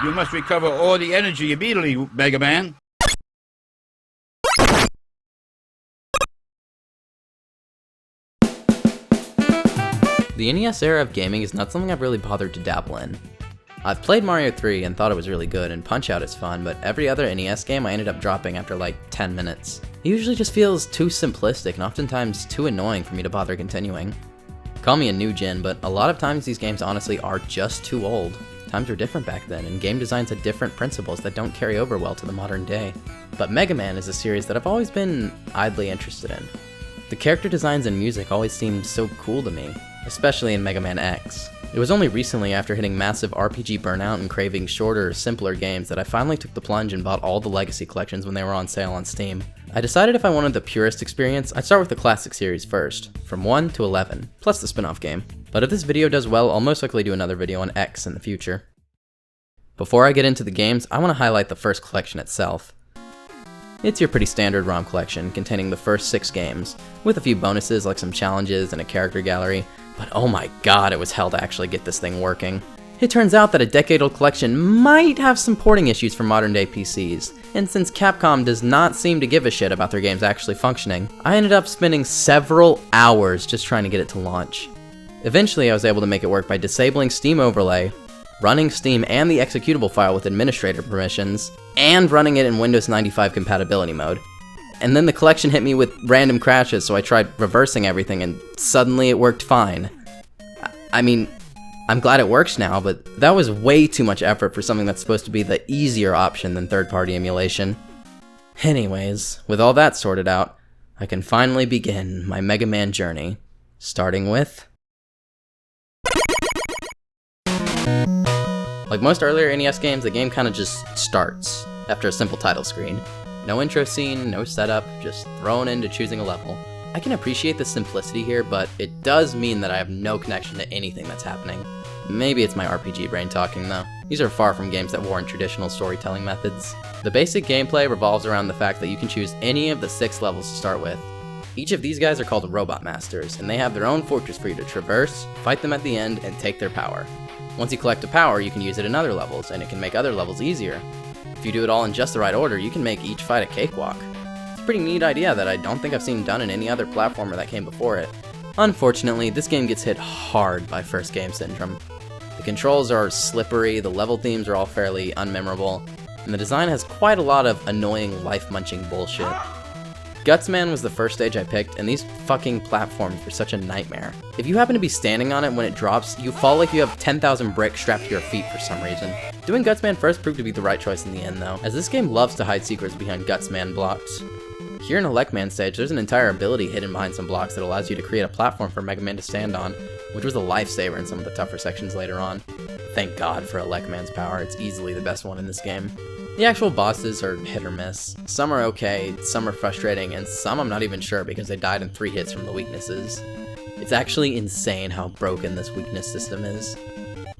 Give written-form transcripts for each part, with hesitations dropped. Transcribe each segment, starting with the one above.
You must recover all the energy immediately, Mega Man. The NES era of gaming is not something I've really bothered to dabble in. I've played Mario 3 and thought it was really good, and Punch-Out is fun, but every other NES game I ended up dropping after like 10 minutes. It usually just feels too simplistic and oftentimes too annoying for me to bother continuing. Call me a new gen, but a lot of times these games honestly are just too old. Times were different back then, and game designs had different principles that don't carry over well to the modern day. But Mega Man is a series that I've always been idly interested in. The character designs and music always seemed so cool to me, especially in Mega Man X. It was only recently, after hitting massive RPG burnout and craving shorter, simpler games, that I finally took the plunge and bought all the Legacy collections when they were on sale on Steam. I decided if I wanted the purest experience, I'd start with the classic series first, from 1 to 11, plus the spin-off game. But if this video does well, I'll most likely do another video on X in the future. Before I get into the games, I want to highlight the first collection itself. It's your pretty standard ROM collection, containing the first 6 games, with a few bonuses like some challenges and a character gallery, but oh my god, it was hell to actually get this thing working. It turns out that a decade-old collection might have some porting issues for modern-day PCs, and since Capcom does not seem to give a shit about their games actually functioning, I ended up spending several hours just trying to get it to launch. Eventually, I was able to make it work by disabling Steam Overlay, running Steam and the executable file with administrator permissions, and running it in Windows 95 compatibility mode. And then the collection hit me with random crashes, so I tried reversing everything and suddenly it worked fine. I mean, I'm glad it works now, but that was way too much effort for something that's supposed to be the easier option than third-party emulation. Anyways, with all that sorted out, I can finally begin my Mega Man journey, starting with... Like most earlier NES games, the game kinda just starts after a simple title screen. No intro scene, no setup, just thrown into choosing a level. I can appreciate the simplicity here, but it does mean that I have no connection to anything that's happening. Maybe it's my RPG brain talking though. These are far from games that warrant traditional storytelling methods. The basic gameplay revolves around the fact that you can choose any of the 6 levels to start with. Each of these guys are called Robot Masters, and they have their own fortress for you to traverse, fight them at the end, and take their power. Once you collect a power, you can use it in other levels, and it can make other levels easier. If you do it all in just the right order, you can make each fight a cakewalk. It's a pretty neat idea that I don't think I've seen done in any other platformer that came before it. Unfortunately, this game gets hit hard by first game syndrome. The controls are slippery, the level themes are all fairly unmemorable, and the design has quite a lot of annoying life-munching bullshit. Gutsman was the first stage I picked, and these fucking platforms were such a nightmare. If you happen to be standing on it when it drops, you fall like you have 10,000 bricks strapped to your feet for some reason. Doing Gutsman first proved to be the right choice in the end though, as this game loves to hide secrets behind Gutsman blocks. Here in Elecman stage, there's an entire ability hidden behind some blocks that allows you to create a platform for Mega Man to stand on, which was a lifesaver in some of the tougher sections later on. Thank God for Elecman's power, it's easily the best one in this game. The actual bosses are hit or miss. Some are okay, some are frustrating, and some I'm not even sure because they died in 3 hits from the weaknesses. It's actually insane how broken this weakness system is.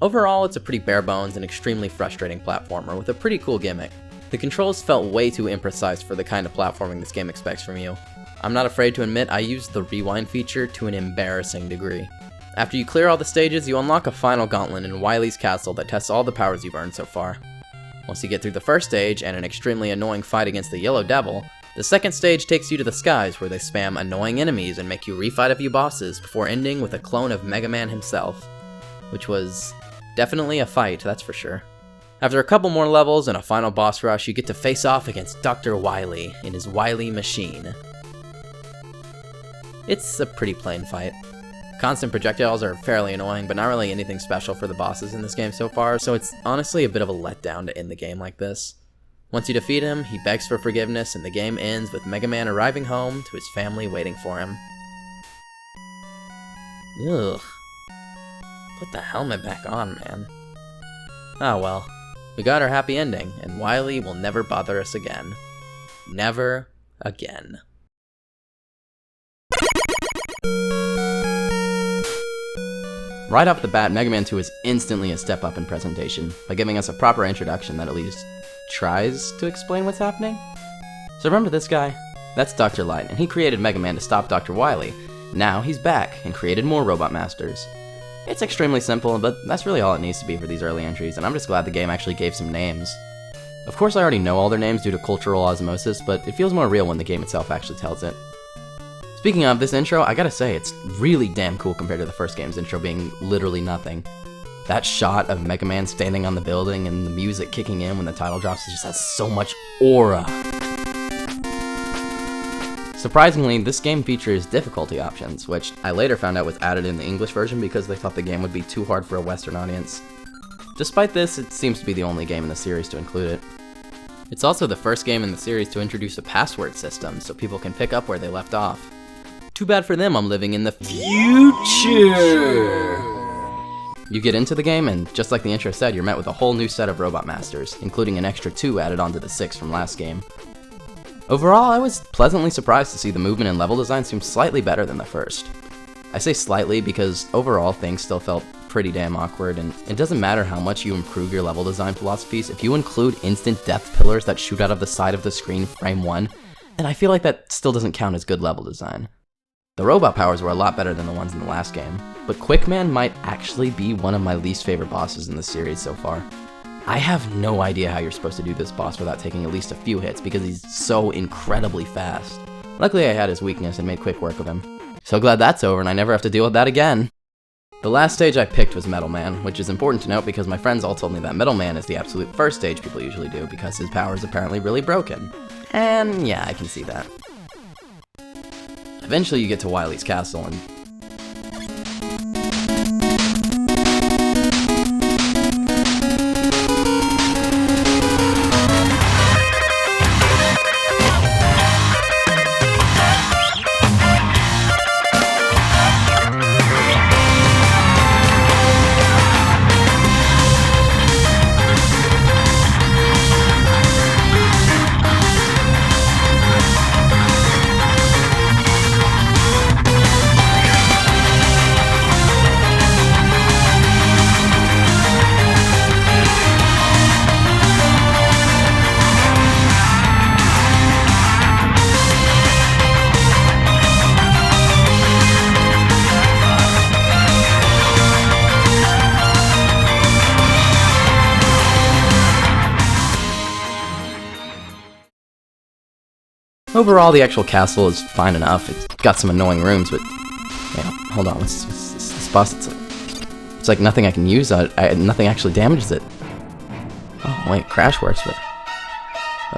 Overall, it's a pretty bare bones and extremely frustrating platformer with a pretty cool gimmick. The controls felt way too imprecise for the kind of platforming this game expects from you. I'm not afraid to admit I used the rewind feature to an embarrassing degree. After you clear all the stages, you unlock a final gauntlet in Wily's castle that tests all the powers you've earned so far. Once you get through the first stage and an extremely annoying fight against the Yellow Devil, the second stage takes you to the skies where they spam annoying enemies and make you refight a few bosses before ending with a clone of Mega Man himself. Which was definitely a fight, that's for sure. After a couple more levels and a final boss rush, you get to face off against Dr. Wily in his Wily machine. It's a pretty plain fight. Constant projectiles are fairly annoying, but not really anything special for the bosses in this game so far, so it's honestly a bit of a letdown to end the game like this. Once you defeat him, he begs for forgiveness, and the game ends with Mega Man arriving home to his family waiting for him. Ugh. Put the helmet back on, man. Ah well. We got our happy ending, and Wily will never bother us again. Never again. Right off the bat, Mega Man 2 is instantly a step up in presentation, by giving us a proper introduction that at least tries to explain what's happening. So remember this guy? That's Dr. Light, and he created Mega Man to stop Dr. Wily. Now he's back, and created more Robot Masters. It's extremely simple, but that's really all it needs to be for these early entries, and I'm just glad the game actually gave some names. Of course I already know all their names due to cultural osmosis, but it feels more real when the game itself actually tells it. Speaking of this intro, I gotta say, it's really damn cool compared to the first game's intro being literally nothing. That shot of Mega Man standing on the building and the music kicking in when the title drops just has so much aura. Surprisingly, this game features difficulty options, which I later found out was added in the English version because they thought the game would be too hard for a Western audience. Despite this, it seems to be the only game in the series to include it. It's also the first game in the series to introduce a password system so people can pick up where they left off. Too bad for them, I'm living in the future! You get into the game, and just like the intro said, you're met with a whole new set of Robot Masters, including an extra 2 added onto the 6 from last game. Overall, I was pleasantly surprised to see the movement and level design seem slightly better than the first. I say slightly because overall things still felt pretty damn awkward, and it doesn't matter how much you improve your level design philosophies, if you include instant depth pillars that shoot out of the side of the screen frame 1, then I feel like that still doesn't count as good level design. The robot powers were a lot better than the ones in the last game, but Quickman might actually be one of my least favorite bosses in the series so far. I have no idea how you're supposed to do this boss without taking at least a few hits because he's so incredibly fast. Luckily I had his weakness and made quick work of him. So glad that's over and I never have to deal with that again. The last stage I picked was Metal Man, which is important to note because my friends all told me that Metal Man is the absolute first stage people usually do because his power is apparently really broken. And yeah, I can see that. Eventually you get to Wily's castle and overall, the actual castle is fine enough. It's got some annoying rooms, but yeah, hold on. What's this boss? It's like nothing I can use. Nothing actually damages it. Oh wait, crash works, but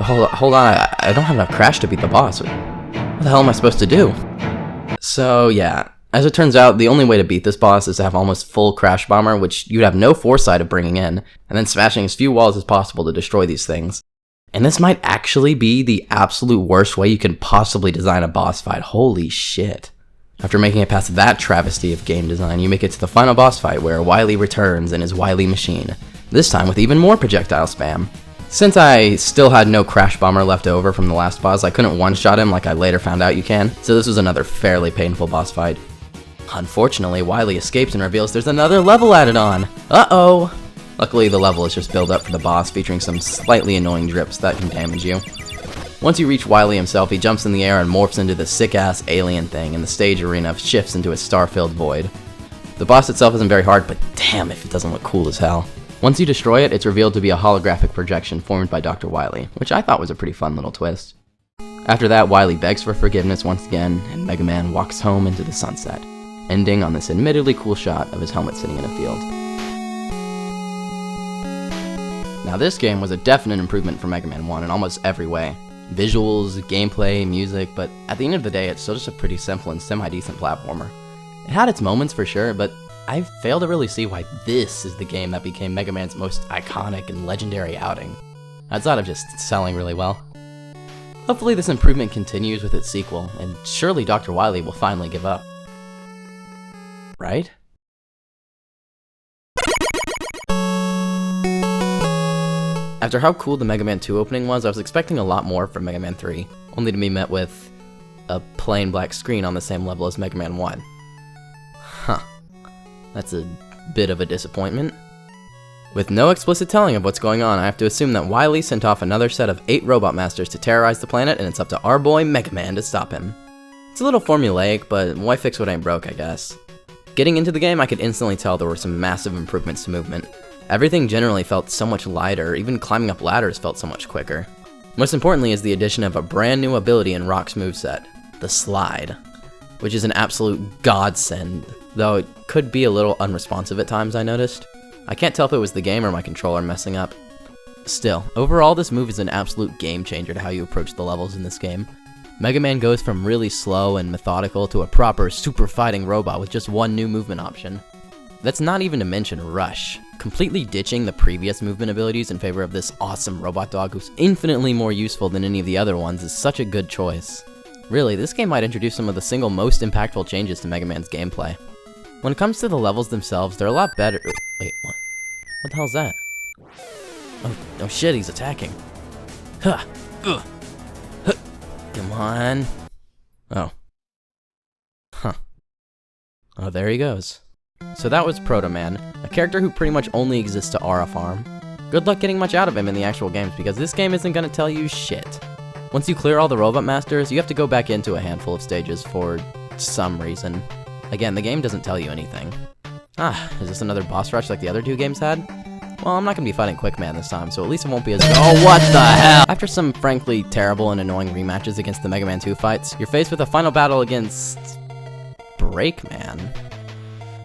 hold on. I don't have enough crash to beat the boss. What the hell am I supposed to do? So yeah, as it turns out, the only way to beat this boss is to have almost full Crash Bomber, which you'd have no foresight of bringing in, and then smashing as few walls as possible to destroy these things. And this might actually be the absolute worst way you can possibly design a boss fight. Holy shit. After making it past that travesty of game design, you make it to the final boss fight where Wily returns in his Wily machine, this time with even more projectile spam. Since I still had no Crash Bomber left over from the last boss, I couldn't one-shot him like I later found out you can, so this was another fairly painful boss fight. Unfortunately, Wily escapes and reveals there's another level added on. Uh-oh! Luckily, the level is just built up for the boss, featuring some slightly annoying drips that can damage you. Once you reach Wily himself, he jumps in the air and morphs into this sick-ass alien thing, and the stage arena shifts into a star-filled void. The boss itself isn't very hard, but damn if it doesn't look cool as hell. Once you destroy it, it's revealed to be a holographic projection formed by Dr. Wily, which I thought was a pretty fun little twist. After that, Wily begs for forgiveness once again, and Mega Man walks home into the sunset, ending on this admittedly cool shot of his helmet sitting in a field. Now this game was a definite improvement from Mega Man 1 in almost every way. Visuals, gameplay, music, but at the end of the day it's still just a pretty simple and semi-decent platformer. It had its moments for sure, but I fail to really see why this is the game that became Mega Man's most iconic and legendary outing. Outside of just selling really well. Hopefully this improvement continues with its sequel, and surely Dr. Wily will finally give up. Right? After how cool the Mega Man 2 opening was, I was expecting a lot more from Mega Man 3, only to be met with a plain black screen on the same level as Mega Man 1. Huh. That's a bit of a disappointment. With no explicit telling of what's going on, I have to assume that Wily sent off another set of 8 Robot Masters to terrorize the planet, and it's up to our boy Mega Man to stop him. It's a little formulaic, but why fix what ain't broke, I guess. Getting into the game, I could instantly tell there were some massive improvements to movement. Everything generally felt so much lighter, even climbing up ladders felt so much quicker. Most importantly is the addition of a brand new ability in Rock's moveset, the slide, which is an absolute godsend, though it could be a little unresponsive at times, I noticed. I can't tell if it was the game or my controller messing up. Still, overall this move is an absolute game changer to how you approach the levels in this game. Mega Man goes from really slow and methodical to a proper super fighting robot with just one new movement option. That's not even to mention Rush, completely ditching the previous movement abilities in favor of this awesome robot dog who's infinitely more useful than any of the other ones is such a good choice. Really, this game might introduce some of the single most impactful changes to Mega Man's gameplay. When it comes to the levels themselves, they're a lot better. Wait, what? What the hell's that? Oh shit, he's attacking. Huh. Ugh. Huh. Come on. Oh. Huh. Oh, there he goes. So that was Proto Man, a character who pretty much only exists to Aura farm. Good luck getting much out of him in the actual games, because this game isn't gonna tell you shit. Once you clear all the Robot Masters, you have to go back into a handful of stages for some reason. Again, the game doesn't tell you anything. Is this another boss rush like the other two games had? Well, I'm not gonna be fighting Quick Man this time, so at least it won't be as- Oh, what the hell? After some frankly terrible and annoying rematches against the Mega Man 2 fights, you're faced with a final battle against... Breakman.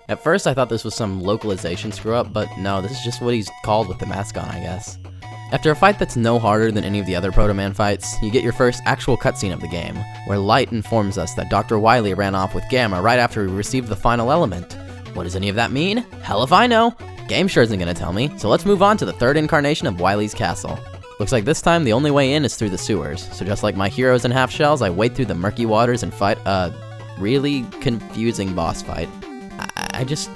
At first I thought this was some localization screw-up, but no, this is just what he's called with the mask on, I guess. After a fight that's no harder than any of the other Proto Man fights, you get your first actual cutscene of the game, where Light informs us that Dr. Wily ran off with Gamma right after we received the final element. What does any of that mean? Hell if I know! Game sure isn't gonna tell me, so let's move on to the third incarnation of Wily's castle. Looks like this time the only way in is through the sewers, so just like my heroes and half shells, I wade through the murky waters and fight a really confusing boss fight. I just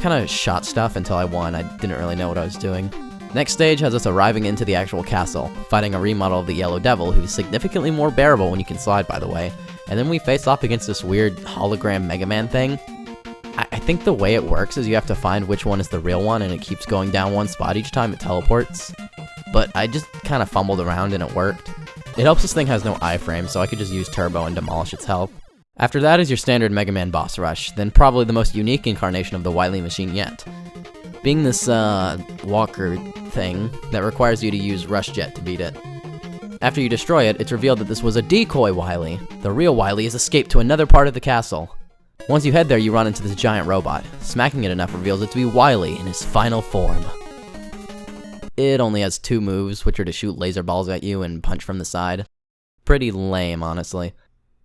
kind of shot stuff until I won. I didn't really know what I was doing. Next stage has us arriving into the actual castle, fighting a remodel of the Yellow Devil, who's significantly more bearable when you can slide, by the way. And then we face off against this weird hologram Mega Man thing. I think the way it works is you have to find which one is the real one, and it keeps going down one spot each time it teleports. But I just kind of fumbled around and it worked. It helps this thing has no iframe, so I could just use Turbo and demolish its health. After that is your standard Mega Man boss rush, then probably the most unique incarnation of the Wily machine yet. Being this, walker thing that requires you to use Rush Jet to beat it. After you destroy it, it's revealed that this was a decoy Wily. The real Wily has escaped to another part of the castle. Once you head there, you run into this giant robot. Smacking it enough reveals it to be Wily in his final form. It only has two moves, which are to shoot laser balls at you and punch from the side. Pretty lame, honestly.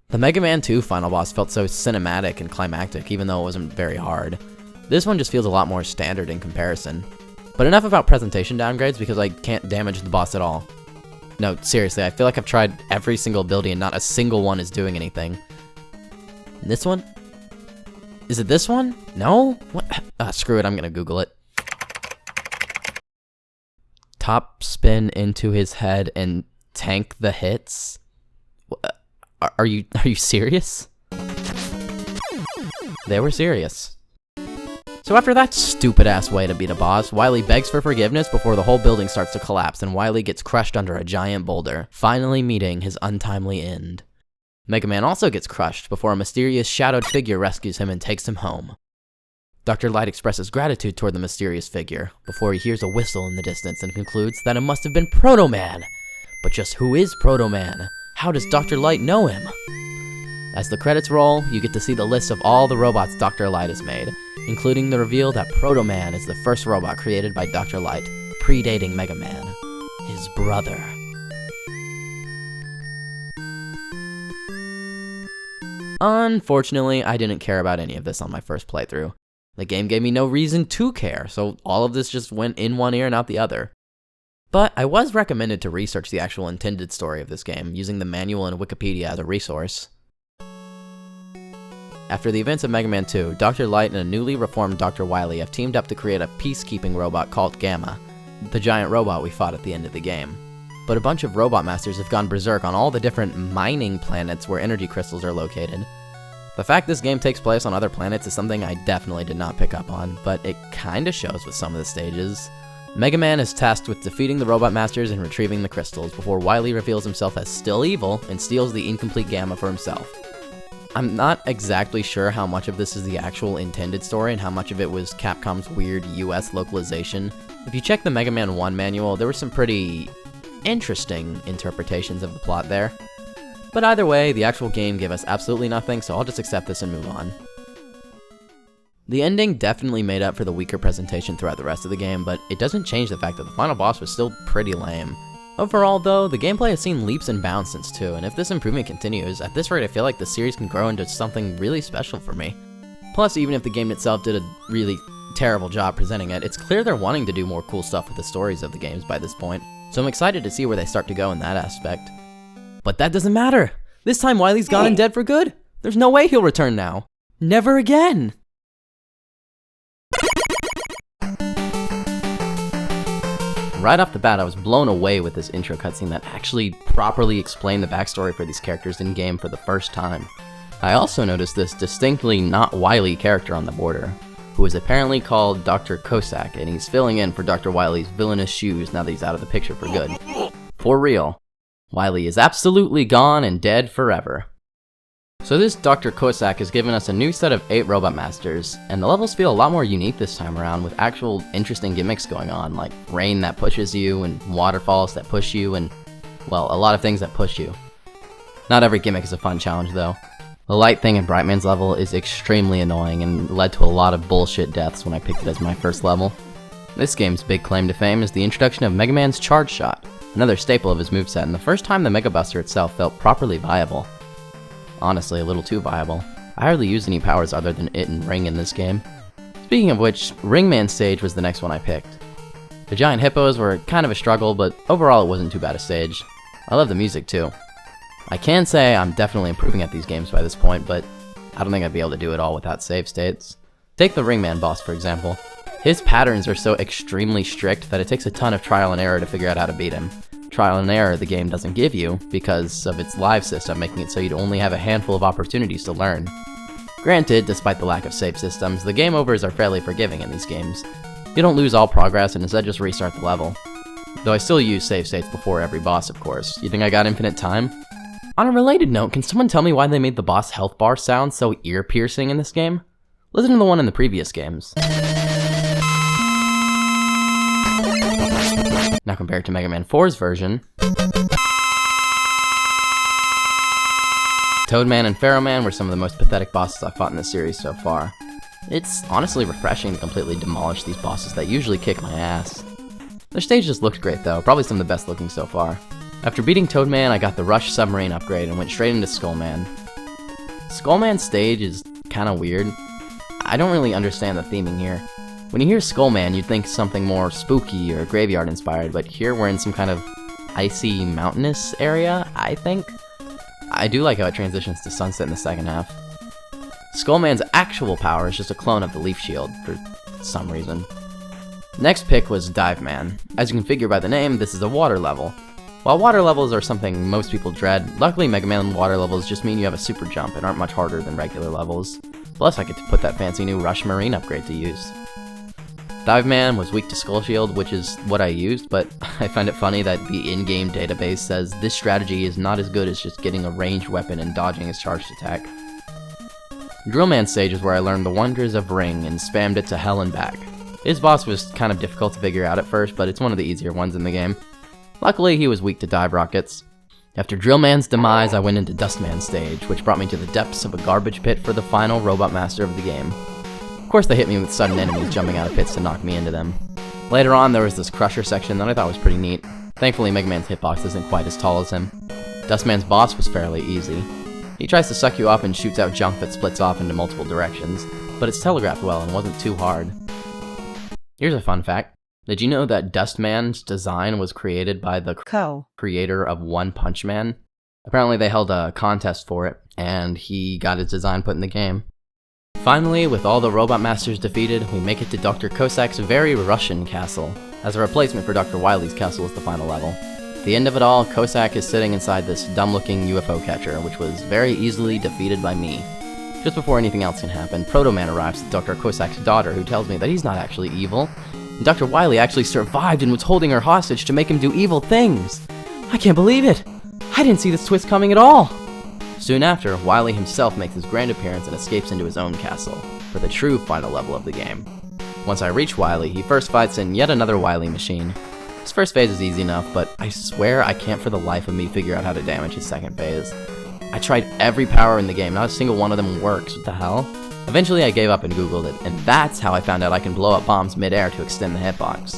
The Mega Man 2 final boss felt so cinematic and climactic, even though it wasn't very hard. This one just feels a lot more standard in comparison. But enough about presentation downgrades, because I can't damage the boss at all. No, seriously, I feel like I've tried every single ability and not a single one is doing anything. This one? Is it this one? No? What? Screw it, I'm gonna Google it. Top spin into his head and tank the hits? Are you serious? They were serious. So after that stupid-ass way to beat a boss, Wily begs for forgiveness before the whole building starts to collapse and Wily gets crushed under a giant boulder, finally meeting his untimely end. Mega Man also gets crushed before a mysterious shadowed figure rescues him and takes him home. Dr. Light expresses gratitude toward the mysterious figure, before he hears a whistle in the distance and concludes that it must have been Proto Man. But just who is Proto Man? How does Dr. Light know him? As the credits roll, you get to see the list of all the robots Dr. Light has made, including the reveal that Proto Man is the first robot created by Dr. Light, predating Mega Man, his brother. Unfortunately, I didn't care about any of this on my first playthrough. The game gave me no reason to care, so all of this just went in one ear and out the other. But I was recommended to research the actual intended story of this game, using the manual and Wikipedia as a resource. After the events of Mega Man 2, Dr. Light and a newly reformed Dr. Wily have teamed up to create a peacekeeping robot called Gamma, the giant robot we fought at the end of the game. But a bunch of robot masters have gone berserk on all the different mining planets where energy crystals are located. The fact this game takes place on other planets is something I definitely did not pick up on, but it kinda shows with some of the stages. Mega Man is tasked with defeating the robot masters and retrieving the crystals before Wily reveals himself as still evil and steals the incomplete Gamma for himself. I'm not exactly sure how much of this is the actual intended story and how much of it was Capcom's weird US localization. If you check the Mega Man 1 manual, there were some pretty interesting interpretations of the plot there. But either way, the actual game gave us absolutely nothing, so I'll just accept this and move on. The ending definitely made up for the weaker presentation throughout the rest of the game, but it doesn't change the fact that the final boss was still pretty lame. Overall though, the gameplay has seen leaps and bounds since 2, and if this improvement continues, at this rate I feel like the series can grow into something really special for me. Plus, even if the game itself did a really terrible job presenting it, it's clear they're wanting to do more cool stuff with the stories of the games by this point, so I'm excited to see where they start to go in that aspect. But that doesn't matter! This time Wily's gone and dead for good! There's no way he'll return now! Never again! Right off the bat, I was blown away with this intro cutscene that actually properly explained the backstory for these characters in-game for the first time. I also noticed this distinctly not Wily character on the border, who is apparently called Dr. Cossack, and he's filling in for Dr. Wily's villainous shoes now that he's out of the picture for good. For real. Wily is absolutely gone and dead forever. So this Dr. Cossack has given us a new set of 8 Robot Masters, and the levels feel a lot more unique this time around with actual interesting gimmicks going on, like rain that pushes you, and waterfalls that push you, and, well, a lot of things that push you. Not every gimmick is a fun challenge though. The light thing in Brightman's level is extremely annoying and led to a lot of bullshit deaths when I picked it as my first level. This game's big claim to fame is the introduction of Mega Man's Charge Shot, another staple of his moveset, and the first time the Mega Buster itself felt properly viable. Honestly, a little too viable. I hardly used any powers other than it and Ring in this game. Speaking of which, Ringman stage was the next one I picked. The giant hippos were kind of a struggle, but overall it wasn't too bad a stage. I love the music too. I can say I'm definitely improving at these games by this point, but I don't think I'd be able to do it all without save states. Take the Ringman boss for example. His patterns are so extremely strict that it takes a ton of trial and error to figure out how to beat him. Trial and error the game doesn't give you because of its live system making it so you'd only have a handful of opportunities to learn. Granted, despite the lack of save systems, the game overs are fairly forgiving in these games. You don't lose all progress and instead just restart the level. Though I still use save states before every boss, of course. You think I got infinite time? On a related note, can someone tell me why they made the boss health bar sound so ear-piercing in this game? Listen to the one in the previous games. Now compared to Mega Man 4's version, Toadman and Pharaoh Man were some of the most pathetic bosses I've fought in this series so far. It's honestly refreshing to completely demolish these bosses that usually kick my ass. Their stages looked great though, probably some of the best looking so far. After beating Toadman, I got the Rush Submarine upgrade and went straight into Skullman. Skullman's stage is kinda weird. I don't really understand the theming here. When you hear Skullman, you'd think something more spooky or graveyard inspired, but here we're in some kind of icy mountainous area, I think? I do like how it transitions to sunset in the second half. Skullman's actual power is just a clone of the Leaf Shield, for some reason. Next pick was Dive Man. As you can figure by the name, this is a water level. While water levels are something most people dread, luckily Mega Man water levels just mean you have a super jump and aren't much harder than regular levels. Plus I get to put that fancy new Rush Marine upgrade to use. Dive Man was weak to Skull Shield, which is what I used, but I find it funny that the in-game database says this strategy is not as good as just getting a ranged weapon and dodging his charged attack. Drillman stage is where I learned the wonders of Ring and spammed it to hell and back. His boss was kind of difficult to figure out at first, but it's one of the easier ones in the game. Luckily, he was weak to dive rockets. After Drillman's demise, I went into Dustman stage, which brought me to the depths of a garbage pit for the final Robot Master of the game. Of course they hit me with sudden enemies jumping out of pits to knock me into them. Later on there was this Crusher section that I thought was pretty neat. Thankfully Mega Man's hitbox isn't quite as tall as him. Dustman's boss was fairly easy. He tries to suck you up and shoots out junk that splits off into multiple directions, but it's telegraphed well and wasn't too hard. Here's a fun fact. Did you know that Dustman's design was created by the creator of One Punch Man? Apparently they held a contest for it, and he got his design put in the game. Finally, with all the Robot Masters defeated, we make it to Dr. Cossack's very Russian castle. As a replacement for Dr. Wily's castle is the final level. At the end of it all, Cossack is sitting inside this dumb-looking UFO catcher, which was very easily defeated by me. Just before anything else can happen, Proto Man arrives with Dr. Cossack's daughter, who tells me that he's not actually evil, and Dr. Wily actually survived and was holding her hostage to make him do evil things. I can't believe it! I didn't see this twist coming at all! Soon after, Wily himself makes his grand appearance and escapes into his own castle, for the true final level of the game. Once I reach Wily, he first fights in yet another Wily machine. His first phase is easy enough, but I swear I can't for the life of me figure out how to damage his second phase. I tried every power in the game, not a single one of them works, what the hell? Eventually I gave up and googled it, and that's how I found out I can blow up bombs mid-air to extend the hitbox.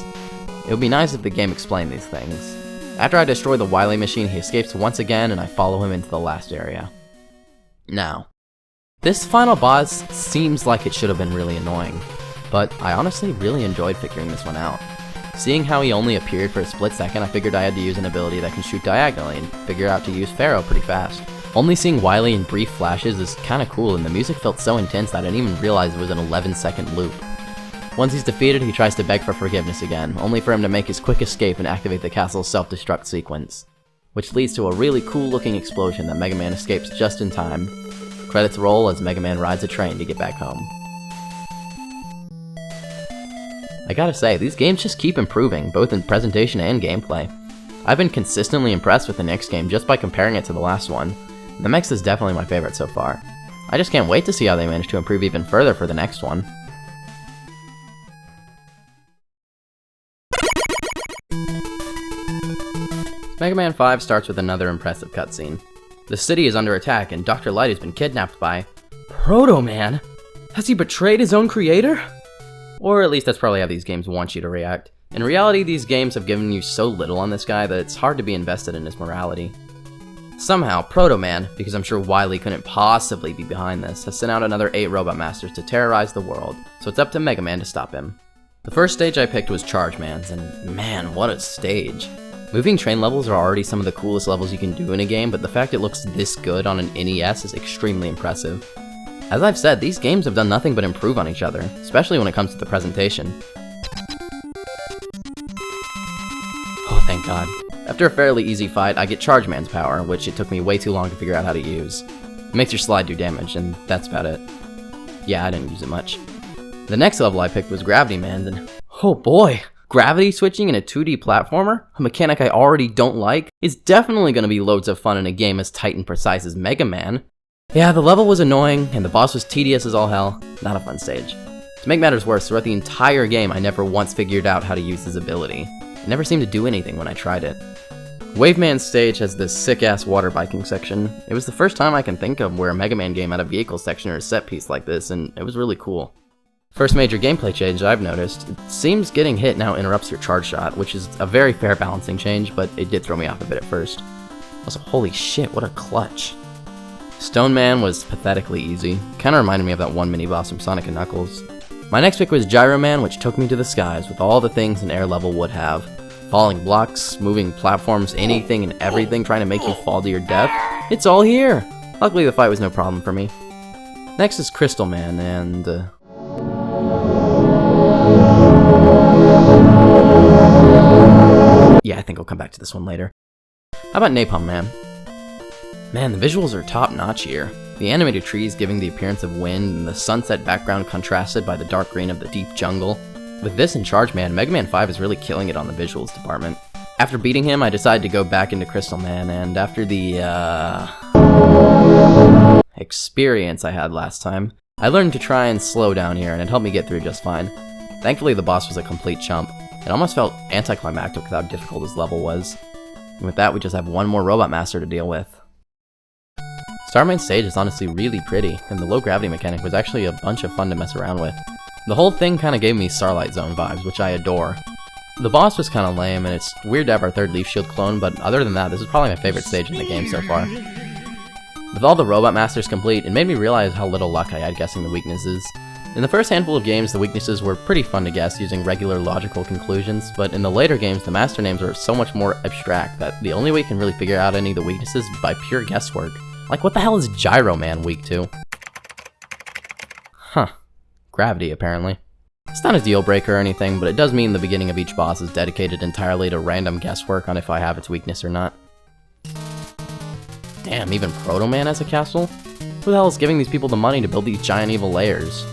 It would be nice if the game explained these things. After I destroy the Wily machine, he escapes once again and I follow him into the last area. Now, this final boss seems like it should have been really annoying, but I honestly really enjoyed figuring this one out. Seeing how he only appeared for a split second, I figured I had to use an ability that can shoot diagonally and figured out to use Pharaoh pretty fast. Only seeing Wily in brief flashes is kinda cool, and the music felt so intense that I didn't even realize it was an 11-second loop. Once he's defeated, he tries to beg for forgiveness again, only for him to make his quick escape and activate the castle's self-destruct sequence, which leads to a really cool looking explosion that Mega Man escapes just in time. Credits roll as Mega Man rides a train to get back home. I gotta say, these games just keep improving, both in presentation and gameplay. I've been consistently impressed with the next game just by comparing it to the last one. The mix is definitely my favorite so far. I just can't wait to see how they manage to improve even further for the next one. Mega Man 5 starts with another impressive cutscene. The city is under attack and Dr. Light has been kidnapped by Proto Man? Has he betrayed his own creator? Or at least that's probably how these games want you to react. In reality, these games have given you so little on this guy that it's hard to be invested in his morality. Somehow, Proto Man, because I'm sure Wily couldn't possibly be behind this, has sent out another 8 Robot Masters to terrorize the world, so it's up to Mega Man to stop him. The first stage I picked was Charge Man's, and man, what a stage. Moving train levels are already some of the coolest levels you can do in a game, but the fact it looks this good on an NES is extremely impressive. As I've said, these games have done nothing but improve on each other, especially when it comes to the presentation. Oh, thank God. After a fairly easy fight, I get Charge Man's power, which it took me way too long to figure out how to use. It makes your slide do damage, and that's about it. Yeah, I didn't use it much. The next level I picked was Gravity Man's, and oh boy! Gravity switching in a 2D platformer, a mechanic I already don't like, is definitely going to be loads of fun in a game as tight and precise as Mega Man. Yeah, the level was annoying, and the boss was tedious as all hell. Not a fun stage. To make matters worse, throughout the entire game I never once figured out how to use his ability. It never seemed to do anything when I tried it. Wave Man's stage has this sick-ass water biking section. It was the first time I can think of where a Mega Man game had a vehicle section or a set piece like this, and it was really cool. First major gameplay change I've noticed, it seems getting hit now interrupts your charge shot, which is a very fair balancing change, but it did throw me off a bit at first. Also, holy shit, what a clutch. Stone Man was pathetically easy, kinda reminded me of that one mini-boss from Sonic & Knuckles. My next pick was Gyro Man, which took me to the skies with all the things an air level would have. Falling blocks, moving platforms, anything and everything trying to make you fall to your death. It's all here! Luckily the fight was no problem for me. Next is Crystal Man, and yeah, I think I'll come back to this one later. How about Napalm Man? Man, the visuals are top-notch here. The animated trees giving the appearance of wind, and the sunset background contrasted by the dark green of the deep jungle. With this and Charge Man, Mega Man 5 is really killing it on the visuals department. After beating him, I decided to go back into Crystal Man, and after the, experience I had last time, I learned to try and slow down here, and it helped me get through just fine. Thankfully, the boss was a complete chump. It almost felt anticlimactic with how difficult this level was. And with that, we just have one more Robot Master to deal with. Starman's stage is honestly really pretty, and the low gravity mechanic was actually a bunch of fun to mess around with. The whole thing kinda gave me Starlight Zone vibes, which I adore. The boss was kinda lame, and it's weird to have our third Leaf Shield clone, but other than that, this is probably my favorite stage in the game so far. With all the Robot Masters complete, it made me realize how little luck I had guessing the weaknesses. In the first handful of games, the weaknesses were pretty fun to guess using regular logical conclusions, but in the later games, the master names were so much more abstract that the only way you can really figure out any of the weaknesses is by pure guesswork. Like, what the hell is Gyro Man weak to? Huh. Gravity, apparently. It's not a deal breaker or anything, but it does mean the beginning of each boss is dedicated entirely to random guesswork on if I have its weakness or not. Damn, even Proto Man has a castle? Who the hell is giving these people the money to build these giant evil layers?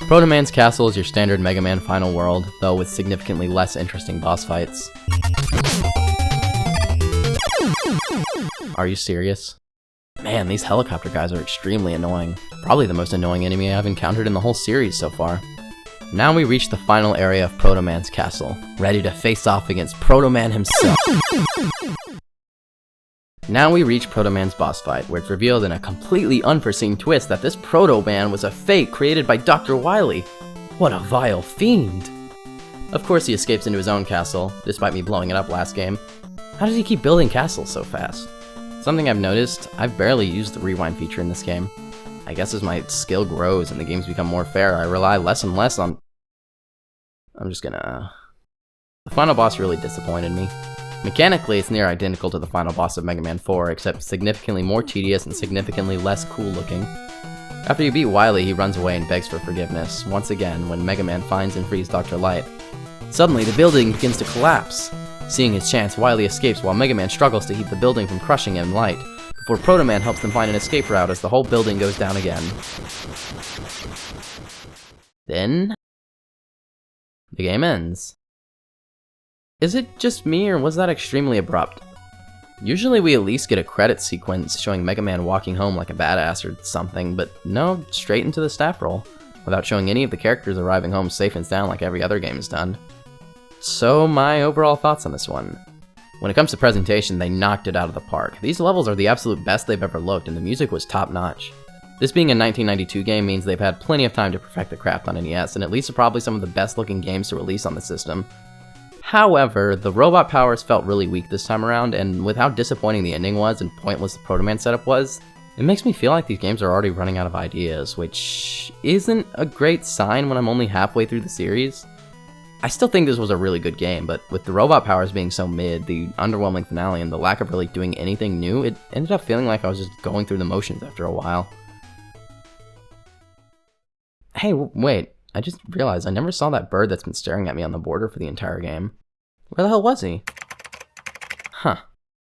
Proto Man's castle is your standard Mega Man final world, though with significantly less interesting boss fights. Are you serious? Man, these helicopter guys are extremely annoying. Probably the most annoying enemy I've encountered in the whole series so far. Now we reach the final area of Proto Man's castle, ready to face off against Proto Man himself. Now we reach Proto Man's boss fight, where it's revealed in a completely unforeseen twist that this Proto Man was a fake created by Dr. Wily. What a vile fiend! Of course he escapes into his own castle, despite me blowing it up last game. How does he keep building castles so fast? Something I've noticed, I've barely used the rewind feature in this game. I guess as my skill grows and the games become more fair, I rely less and less on... The final boss really disappointed me. Mechanically, it's near identical to the final boss of Mega Man 4, except significantly more tedious and significantly less cool looking. After you beat Wily, he runs away and begs for forgiveness, once again when Mega Man finds and frees Dr. Light. Suddenly, the building begins to collapse. Seeing his chance, Wily escapes while Mega Man struggles to keep the building from crushing him light, before Proto Man helps them find an escape route as the whole building goes down again. Then... the game ends. Is it just me, or was that extremely abrupt? Usually we at least get a credit sequence showing Mega Man walking home like a badass or something, but no, straight into the staff roll, without showing any of the characters arriving home safe and sound like every other game has done. So my overall thoughts on this one. When it comes to presentation, they knocked it out of the park. These levels are the absolute best they've ever looked, and the music was top notch. This being a 1992 game means they've had plenty of time to perfect the craft on NES, and at least are probably some of the best looking games to release on the system. However, the robot powers felt really weak this time around, and with how disappointing the ending was and pointless the Proto Man setup was, it makes me feel like these games are already running out of ideas, which isn't a great sign when I'm only halfway through the series. I still think this was a really good game, but with the robot powers being so mid, the underwhelming finale, and the lack of really doing anything new, it ended up feeling like I was just going through the motions after a while. Hey, wait, I just realized I never saw that bird that's been staring at me on the border for the entire game. Where the hell was he? Huh.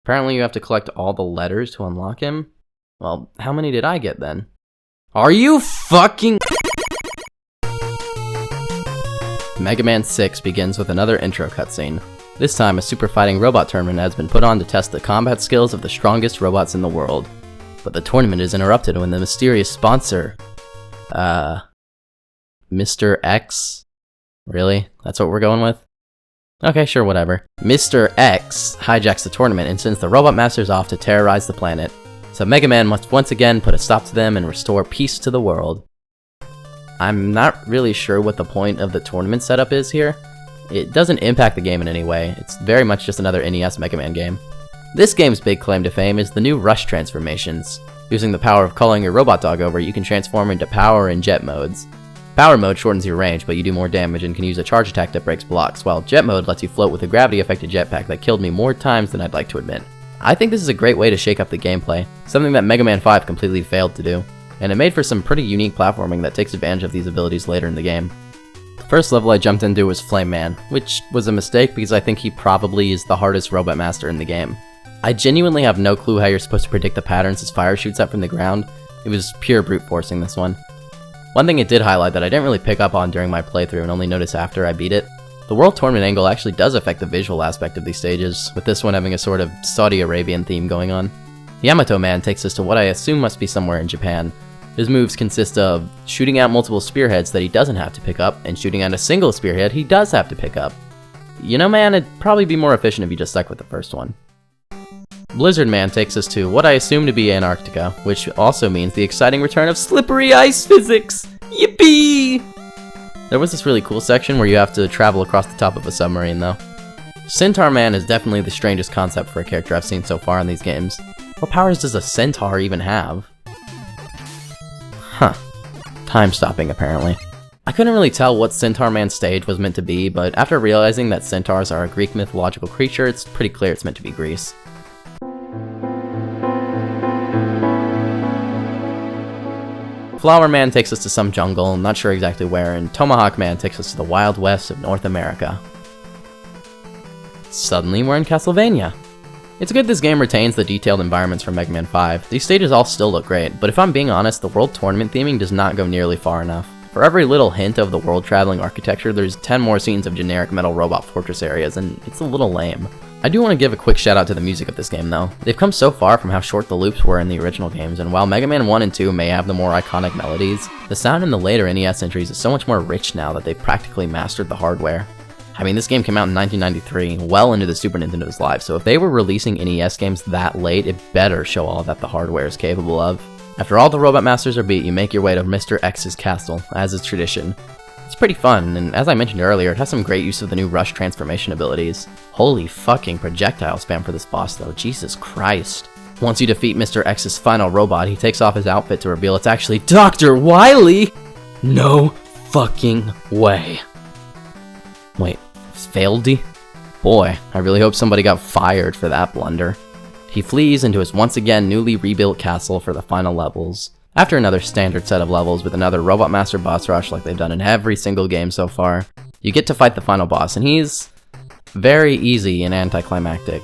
Apparently you have to collect all the letters to unlock him? Well, how many did I get then? Are you fucking... Mega Man 6 begins with another intro cutscene. This time, a super fighting robot tournament has been put on to test the combat skills of the strongest robots in the world. But the tournament is interrupted when the mysterious sponsor... Mr. X? Really? That's what we're going with? Okay, sure, whatever. Mr. X hijacks the tournament and sends the robot masters off to terrorize the planet. So Mega Man must once again put a stop to them and restore peace to the world. I'm not really sure what the point of the tournament setup is here. It doesn't impact the game in any way. It's very much just another NES Mega Man game. This game's big claim to fame is the new Rush transformations. Using the power of calling your robot dog over, you can transform into power and jet modes. Power mode shortens your range, but you do more damage and can use a charge attack that breaks blocks, while jet mode lets you float with a gravity-affected jetpack that killed me more times than I'd like to admit. I think this is a great way to shake up the gameplay, something that Mega Man 5 completely failed to do, and it made for some pretty unique platforming that takes advantage of these abilities later in the game. The first level I jumped into was Flame Man, which was a mistake because I think he probably is the hardest robot master in the game. I genuinely have no clue how you're supposed to predict the patterns as fire shoots up from the ground. It was pure brute forcing this one. One thing it did highlight that I didn't really pick up on during my playthrough and only notice after I beat it, the World Tournament angle actually does affect the visual aspect of these stages, with this one having a sort of Saudi Arabian theme going on. Yamato Man takes us to what I assume must be somewhere in Japan. His moves consist of shooting out multiple spearheads that he doesn't have to pick up, and shooting out a single spearhead he does have to pick up. You know, man, it'd probably be more efficient if you just stuck with the first one. Blizzard Man takes us to what I assume to be Antarctica, which also means the exciting return of slippery ice physics! Yippee! There was this really cool section where you have to travel across the top of a submarine, though. Centaur Man is definitely the strangest concept for a character I've seen so far in these games. What powers does a centaur even have? Huh. Time stopping, apparently. I couldn't really tell what Centaur Man's stage was meant to be, but after realizing that centaurs are a Greek mythological creature, it's pretty clear it's meant to be Greece. Flower Man takes us to some jungle, not sure exactly where, and Tomahawk Man takes us to the Wild West of North America. Suddenly, we're in Castlevania. It's good this game retains the detailed environments from Mega Man 5. These stages all still look great, but if I'm being honest, the World Tournament theming does not go nearly far enough. For every little hint of the world-traveling architecture, there's 10 more scenes of generic metal robot fortress areas, and it's a little lame. I do want to give a quick shout out to the music of this game though. They've come so far from how short the loops were in the original games, and while Mega Man 1 and 2 may have the more iconic melodies, the sound in the later NES entries is so much more rich now that they've practically mastered the hardware. I mean, this game came out in 1993, well into the Super Nintendo's life, so if they were releasing NES games that late, it better show all that the hardware is capable of. After all the Robot Masters are beat, you make your way to Mr. X's castle, as is tradition. It's pretty fun, and as I mentioned earlier, it has some great use of the new Rush transformation abilities. Holy fucking projectile spam for this boss though, Jesus Christ. Once you defeat Mr. X's final robot, he takes off his outfit to reveal it's actually Dr. Wily! No fucking way. Wait, failed he? Boy, I really hope somebody got fired for that blunder. He flees into his once again newly rebuilt castle for the final levels. After another standard set of levels with another Robot Master boss rush like they've done in every single game so far, you get to fight the final boss, and he's very easy and anticlimactic.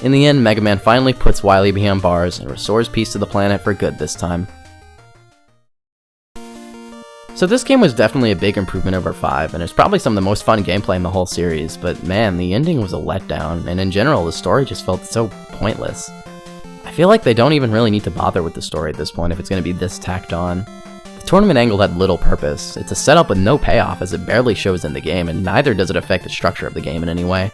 In the end, Mega Man finally puts Wily behind bars and restores peace to the planet for good this time. So this game was definitely a big improvement over 5, and it's probably some of the most fun gameplay in the whole series, but man, the ending was a letdown, and in general, the story just felt so pointless. I feel like they don't even really need to bother with the story at this point if it's going to be this tacked on. The tournament angle had little purpose. It's a setup with no payoff as it barely shows in the game, and neither does it affect the structure of the game in any way.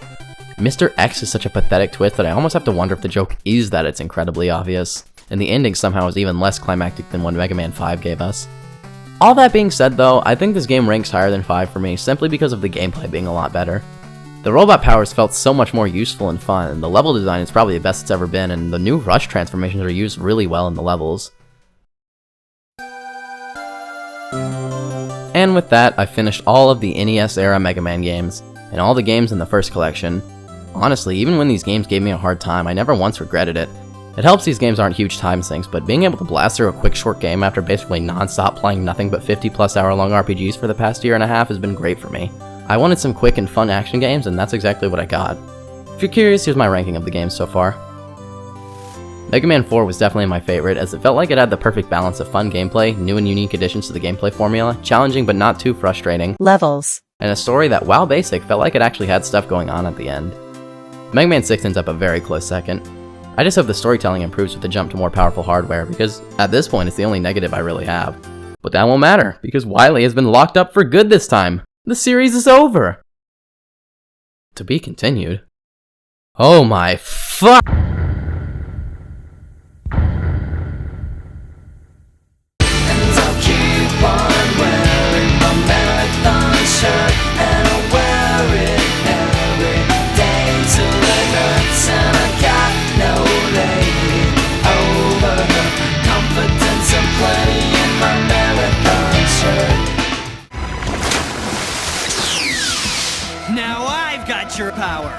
Mr. X is such a pathetic twist that I almost have to wonder if the joke is that it's incredibly obvious, and the ending somehow is even less climactic than what Mega Man 5 gave us. All that being said though, I think this game ranks higher than 5 for me simply because of the gameplay being a lot better. The robot powers felt so much more useful and fun, and the level design is probably the best it's ever been, and the new Rush transformations are used really well in the levels. And with that, I finished all of the NES era Mega Man games, and all the games in the first collection. Honestly, even when these games gave me a hard time, I never once regretted it. It helps these games aren't huge time sinks, but being able to blast through a quick short game after basically non-stop playing nothing but 50+ hour long RPGs for the past year and a half has been great for me. I wanted some quick and fun action games, and that's exactly what I got. If you're curious, here's my ranking of the games so far. Mega Man 4 was definitely my favorite, as it felt like it had the perfect balance of fun gameplay, new and unique additions to the gameplay formula, challenging but not too frustrating levels, and a story that, while basic, felt like it actually had stuff going on at the end. Mega Man 6 ends up a very close second. I just hope the storytelling improves with the jump to more powerful hardware, because at this point it's the only negative I really have. But that won't matter, because Wily has been locked up for good this time! The series is over! To be continued. Oh my fuck! Now I've got your power!